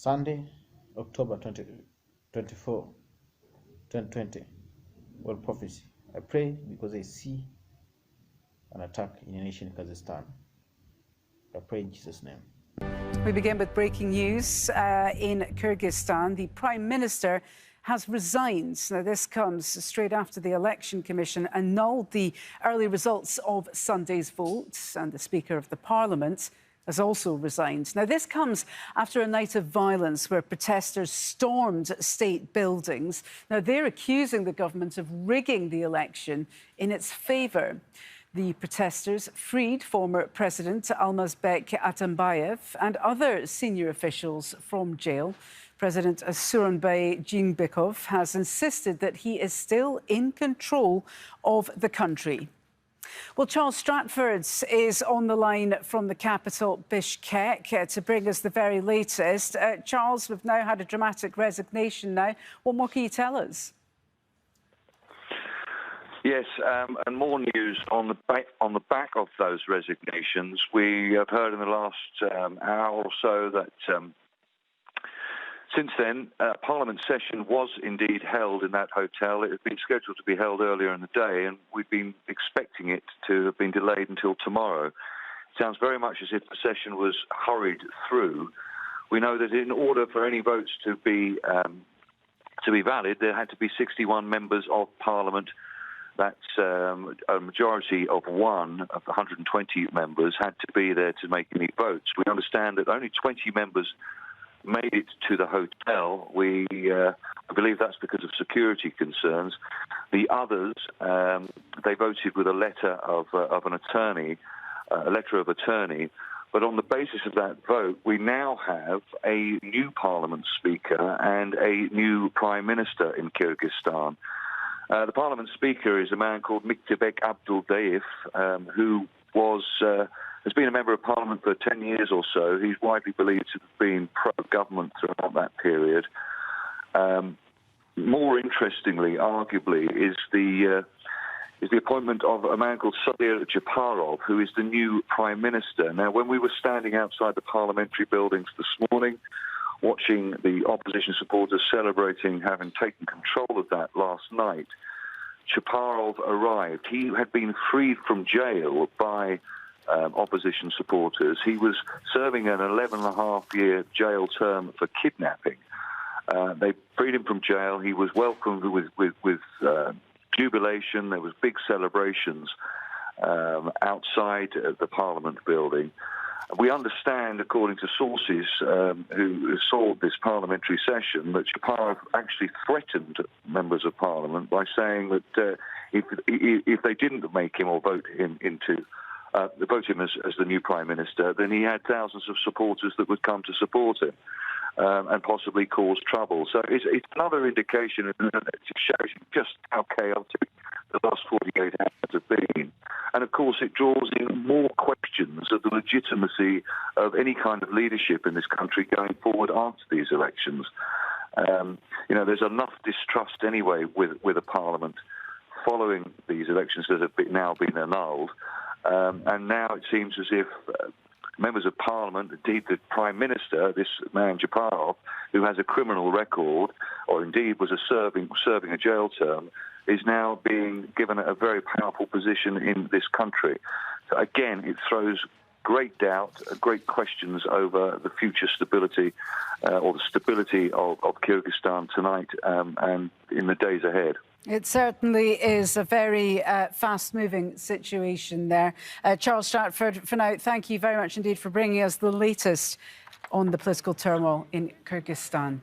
Sunday, October 24, 2020. World prophecy. I pray because I see an attack in Nation KYRGYZSTAN. I pray in Jesus' name. We begin with breaking news in Kyrgyzstan. The Prime Minister has resigned. Now, this comes straight after the Election Commission annulled the early results of Sunday's votes, and the Speaker of the Parliament has also resigned. Now, this comes after a night of violence where protesters stormed state buildings. Now, they're accusing the government of rigging the election in its favour. The protesters freed former President Almazbek Atambayev and other senior officials from jail. President Sooronbay Jeenbekov has insisted that he is still in control of the country. Well, Charles Stratford is on the line from the capital, Bishkek, to bring us the very latest. Charles, we've now had a dramatic resignation now. What more can you tell us? Yes, and more news on the back of those resignations. We have heard in the last hour or so that since then, Parliament session was indeed held in that hotel. It had been scheduled to be held earlier in the day, and we've been expecting it to have been delayed until tomorrow. It sounds very much as if the session was hurried through. We know that in order for any votes to be valid, there had to be 61 members of Parliament. That's a majority of one of the 120 members had to be there to make any votes. We understand that only 20 members made it to the hotel. I believe that's because of security concerns. The others, they voted with a letter of an attorney, a letter of attorney. But on the basis of that vote, we now have a new Parliament Speaker and a new Prime Minister in Kyrgyzstan. The Parliament Speaker is a man called Miktebek Abduldayev, who has been a Member of Parliament for 10 years or so. He's widely believed to have been pro-government throughout that period. More interestingly, arguably, is the appointment of a man called Sadir Japarov, who is the new Prime Minister. Now, when we were standing outside the parliamentary buildings this morning, watching the opposition supporters celebrating having taken control of that last night, Chaparov arrived. He had been freed from jail by opposition supporters. He was serving an 11.5-year jail term for kidnapping. They freed him from jail. He was welcomed with jubilation. There was big celebrations outside the Parliament building. We understand, according to sources who saw this parliamentary session, that Chaparov actually threatened members of Parliament by saying that if they didn't make him or vote him as the new Prime Minister, then he had thousands of supporters that would come to support him and possibly cause trouble. So it's another indication, and it shows you just how chaotic the last 48 hours have been. And of course, it draws in more questions of the legitimacy of any kind of leadership in this country going forward after these elections. There's enough distrust anyway with a Parliament following these elections that have now been annulled. And now it seems as if members of Parliament, indeed the Prime Minister, this man Japarov, who has a criminal record, or indeed was serving a jail term, is now being given a very powerful position in this country. So again, it throws great doubt, great questions over the future stability or the stability of Kyrgyzstan tonight and in the days ahead. It certainly is a very fast-moving situation there. Charles Stratford, for now, thank you very much indeed for bringing us the latest on the political turmoil in Kyrgyzstan.